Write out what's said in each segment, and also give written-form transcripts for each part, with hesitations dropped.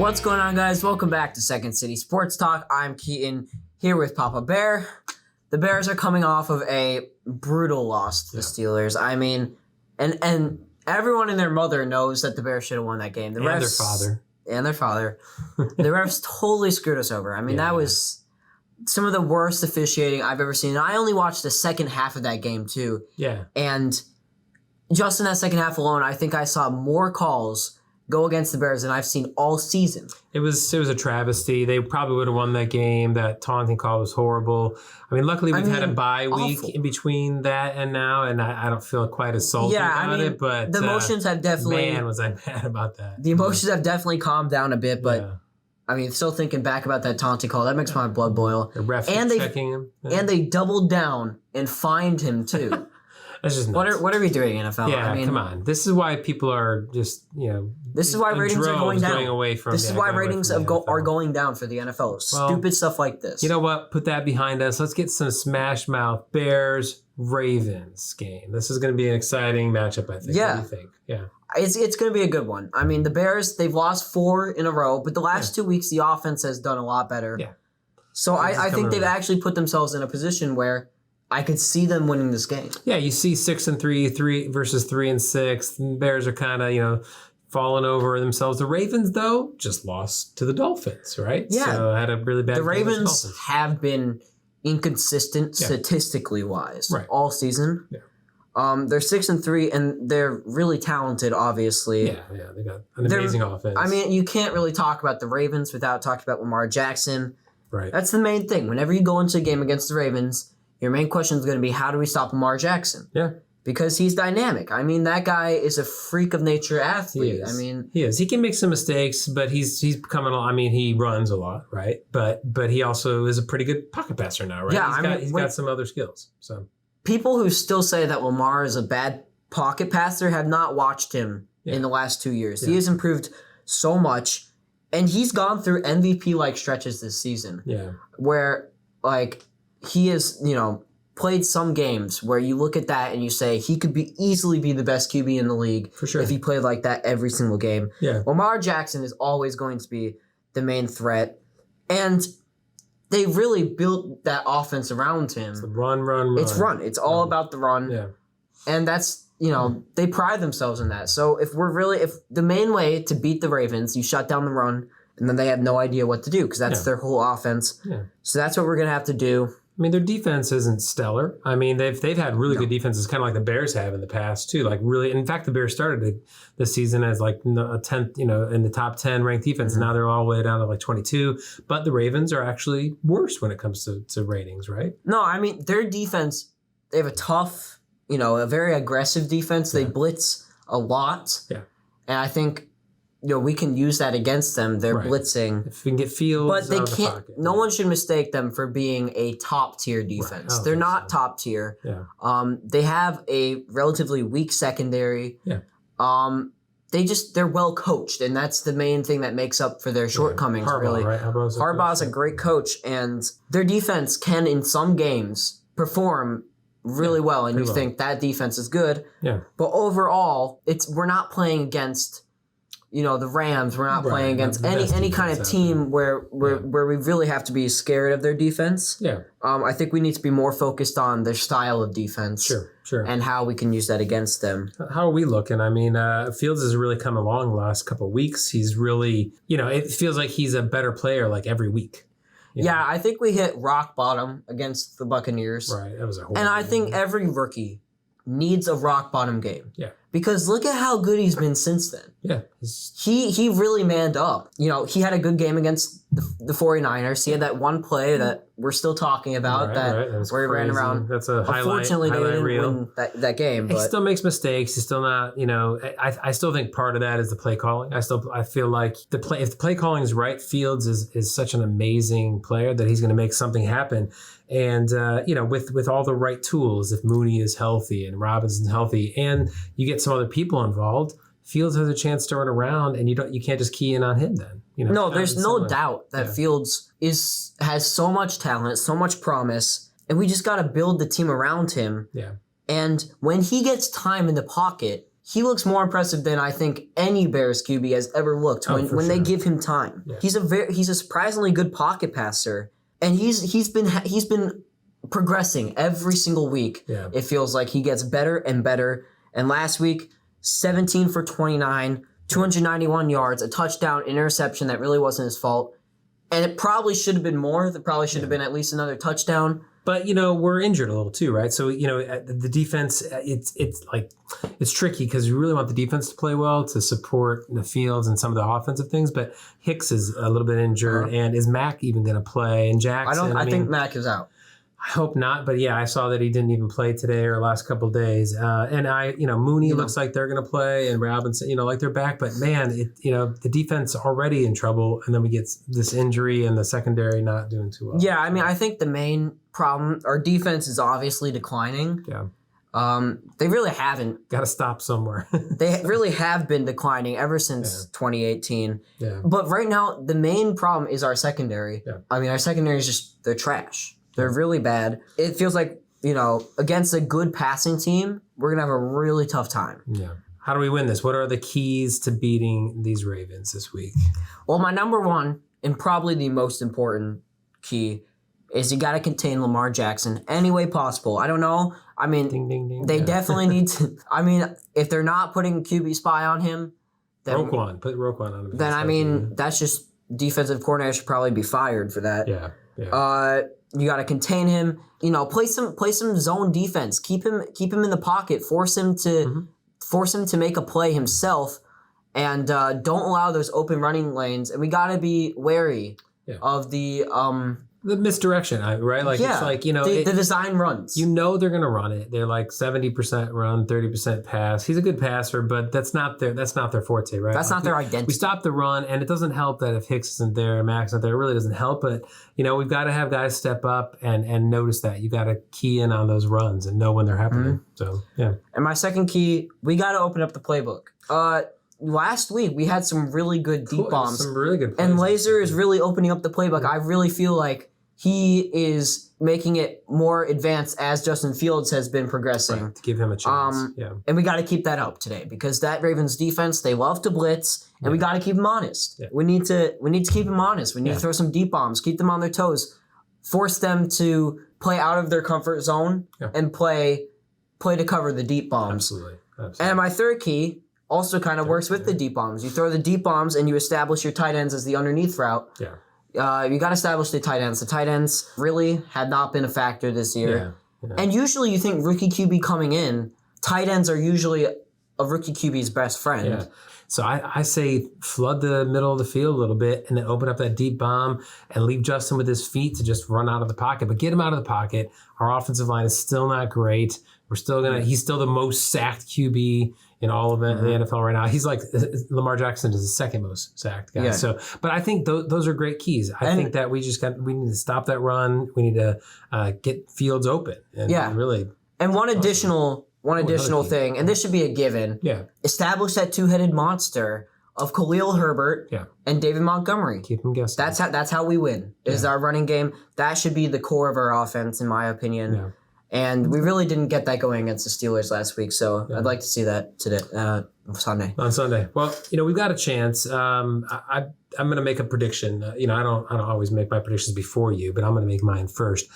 What's going on, guys? Welcome back to Second City Sports Talk. I'm Keaton, here with Papa Bear. The Bears are coming off of a brutal loss to the Steelers. I mean, and everyone and their mother knows that the Bears should have won that game. And their father. And their father. The refs totally screwed us over. I mean, that was some of the worst officiating I've ever seen. And I only watched the second half of that game, too. Yeah. And just in that second half alone, I think I saw more calls go against the Bears than I've seen all season. It was a travesty. They probably would have won that game. That taunting call was horrible. I mean, luckily we've had a bye week in between that and now, and I don't feel quite as salty about it. But the emotions have definitely... Man, was I mad about that. The emotions have definitely calmed down a bit, but I mean, still thinking back about that taunting call, that makes my blood boil. The ref checking him. Yeah. And they doubled down and fined him, too. That's just nuts. What are we doing, NFL? Yeah, I mean, come on. This is why people are just, this is why ratings are going down. Away from, this is why ratings are going down for the NFL. Stupid stuff like this. You know what? Put that behind us. Let's get some smash mouth Bears-Ravens game. This is going to be an exciting matchup, I think. Yeah. What do you think? Yeah. It's going to be a good one. I mean, the Bears, they've lost 4 in a row, but the last 2 weeks, the offense has done a lot better. Yeah. So I think they've actually put themselves in a position where I could see them winning this game. Yeah, you see 6-3 versus 3-6. The Bears are kind of, falling over themselves. The Ravens, though, just lost to the Dolphins, right? Yeah. So had a really bad game. The Ravens have been inconsistent statistically wise all season. Yeah. They're 6-3 and they're really talented, obviously. Yeah, they got an amazing offense. I mean, you can't really talk about the Ravens without talking about Lamar Jackson. Right. That's the main thing. Whenever you go into a game against the Ravens, your main question is going to be, how do we stop Lamar Jackson? Yeah. Because he's dynamic. I mean, that guy is a freak of nature athlete. He is. He can make some mistakes, but he's becoming. I mean, he runs a lot, right? But he also is a pretty good pocket passer now, right? Yeah, he's got some other skills. So people who still say that Lamar is a bad pocket passer have not watched him in the last 2 years. He has improved so much, and he's gone through MVP-like stretches this season. Yeah, where he has, played some games where you look at that and you say he could easily be the best QB in the league for sure if he played like that every single game. Yeah. Lamar Jackson is always going to be the main threat. And they really built that offense around him. It's the run. It's run. It's all about the run. Yeah. And that's, they pride themselves in that. So if the main way to beat the Ravens, you shut down the run, and then they have no idea what to do because that's their whole offense. Yeah. So that's what we're going to have to do. I mean, their defense isn't stellar. I mean, they've had really good defenses, kind of like the Bears have in the past too. Like really, in fact, the Bears started the season as like a 10th, in the top 10 ranked defense. Mm-hmm. And now they're all the way down to like 22. But the Ravens are actually worse when it comes to ratings, right? No, I mean their defense. They have a tough, a very aggressive defense. They blitz a lot. Yeah, and I think. We can use that against them. They're blitzing. If we can get Fields, but they can't. No one should mistake them for being a top tier defense. They're not top tier. Yeah. They have a relatively weak secondary. Yeah. They're well coached, and that's the main thing that makes up for their shortcomings. Harbaugh, really, right? Harbaugh's a great coach, and their defense can, in some games, perform really well, and you think that defense is good. Yeah. But overall, we're not playing against. The Rams, we're not playing against any kind of team where we really have to be scared of their defense. Yeah. I think we need to be more focused on their style of defense. Sure. And how we can use that against them. How are we looking? I mean, Fields has really come along the last couple of weeks. He's really, it feels like he's a better player like every week. Yeah, I think we hit rock bottom against the Buccaneers. Right. That was a horrible And I think every rookie needs a rock bottom game. Yeah. Because look at how good he's been since then. Yeah. He really manned up. He had a good game against the 49ers. He had that one play that we're still talking about that where he ran around. That's a highlight. Unfortunately, they didn't reel. win that game. But he still makes mistakes. He's still not, I still think part of that is the play calling. I feel like if the play calling is right, Fields is such an amazing player that he's going to make something happen. And, with all the right tools, if Mooney is healthy and Robinson's healthy and you get some other people involved, Fields has a chance to run around and you can't just key in on him then. No, there's no doubt that Fields has so much talent, so much promise, and we just got to build the team around him. Yeah. And when he gets time in the pocket, he looks more impressive than I think any Bears QB has ever looked when they give him time. Yeah. He's a surprisingly good pocket passer, and he's been progressing every single week. Yeah. It feels like he gets better and better. And last week, 17 for 29, 291 yards, a touchdown, interception that really wasn't his fault. And it probably should have been more. There probably should have been at least another touchdown. But, we're injured a little too, right? So, the defense, it's tricky because you really want the defense to play well to support the Fields and some of the offensive things. But Hicks is a little bit injured. And is Mack even going to play? And Jackson, I think Mack is out. I hope not, but yeah, I saw that he didn't even play today or last couple of days. And Mooney looks like they're going to play, and Robinson, like they're back. But man, the defense already in trouble, and then we get this injury, and the secondary not doing too well. Yeah, I mean, I think the main problem, our defense is obviously declining. Yeah. They really haven't. Got to stop somewhere. They really have been declining ever since 2018. Yeah. But right now, the main problem is our secondary. Yeah. I mean, our secondary is they're trash. They're really bad. It feels like, against a good passing team, we're going to have a really tough time. Yeah. How do we win this? What are the keys to beating these Ravens this week? Well, my number one, and probably the most important key, is you got to contain Lamar Jackson any way possible. I don't know. I mean, ding, ding, ding. They definitely need to. I mean, if they're not putting QB spy on him, then put Roquan on him. Then that's just defensive coordinator should probably be fired for that. Yeah. Yeah. You got to contain him. Play some zone defense. Keep him in the pocket. Force him to make a play himself, and don't allow those open running lanes. And we got to be wary of the misdirection, right? Like it's like the design runs. They're gonna run it. They're like 70% run, 30% pass. He's a good passer, but that's not their forte, right? That's not their identity. We stop the run, and it doesn't help that if Hicks isn't there, Max not there, it really doesn't help. But we've got to have guys step up and notice that. You got to key in on those runs and know when they're happening. Mm-hmm. So yeah. And my second key, we got to open up the playbook. Last week we had some really good deep bombs. Some really good plays. And Laser is really opening up the playbook. I really feel like he is making it more advanced as Justin Fields has been progressing. Right, to give him a chance. And we got to keep that up today because that Ravens defense, they love to blitz, and we got to keep them honest. Yeah. We need to keep them honest. We need to throw some deep bombs, keep them on their toes, force them to play out of their comfort zone and play to cover the deep bombs. Absolutely. And my third key also kind of works with the deep bombs. You throw the deep bombs and you establish your tight ends as the underneath route. Yeah. You got to establish the tight ends. The tight ends really had not been a factor this year. Yeah. And usually you think rookie QB coming in, tight ends are usually a rookie QB's best friend. Yeah. So I say flood the middle of the field a little bit and then open up that deep bomb and leave Justin with his feet to just run out of the pocket. But get him out of the pocket. Our offensive line is still not great. He's still the most sacked QB in all of the NFL right now. He's like, Lamar Jackson is the second most sacked guy. Yeah. So, but I think those are great keys. I think that we need to stop that run. We need to get Fields open and really. And one additional thing, and this should be a given. Yeah. Establish that two-headed monster of Khalil Herbert and David Montgomery. Keep them guessing. That's how we win. Is our running game. That should be the core of our offense, in my opinion. Yeah. And we really didn't get that going against the Steelers last week, so I'd like to see that today, Sunday. On Sunday. Well, we've got a chance. I'm going to make a prediction. I don't always make my predictions before you, but I'm going to make mine first.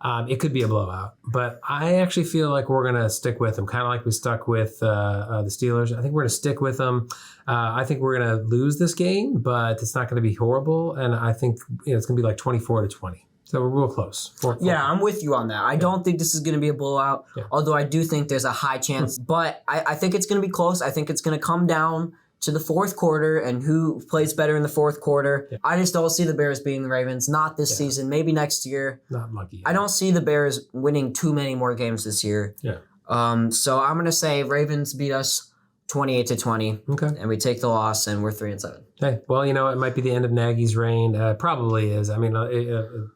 It could be a blowout, but I actually feel like we're going to stick with them, kind of like we stuck with the Steelers. I think we're going to stick with them. I think we're going to lose this game, but it's not going to be horrible, and I think it's going to be like 24-20. So we're real close. Yeah, I'm with you on that. I don't think this is going to be a blowout, although I do think there's a high chance. But I think it's going to be close. I think it's going to come down to the fourth quarter and who plays better in the fourth quarter. Yeah. I just don't see the Bears beating the Ravens. Not this season. Maybe next year. Not lucky. I don't see the Bears winning too many more games this year. Yeah. So I'm going to say Ravens beat us 28-20. Okay. And we take the loss, and we're 3-7. Hey, well, it might be the end of Nagy's reign. Probably is. I mean,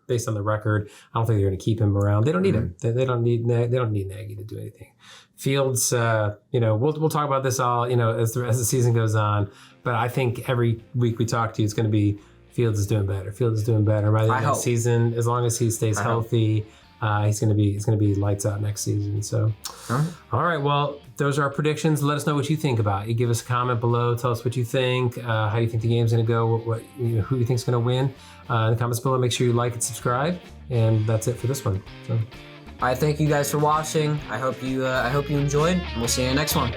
based on the record, I don't think they're going to keep him around. They don't need him. They don't need Nagy to do anything. Fields, we'll talk about this all, as the season goes on. But I think every week we talk to you, it's going to be Fields is doing better. Fields is doing better by the end of the season, as long as he stays healthy. he's going to be lights out next season. So, all right. Well, those are our predictions. Let us know what you think about it. You give us a comment below. Tell us what you think, how you think the game's going to go, who you think's going to win. In the comments below, make sure you like and subscribe. And that's it for this one. So. I thank you guys for watching. I hope you enjoyed. And we'll see you in the next one.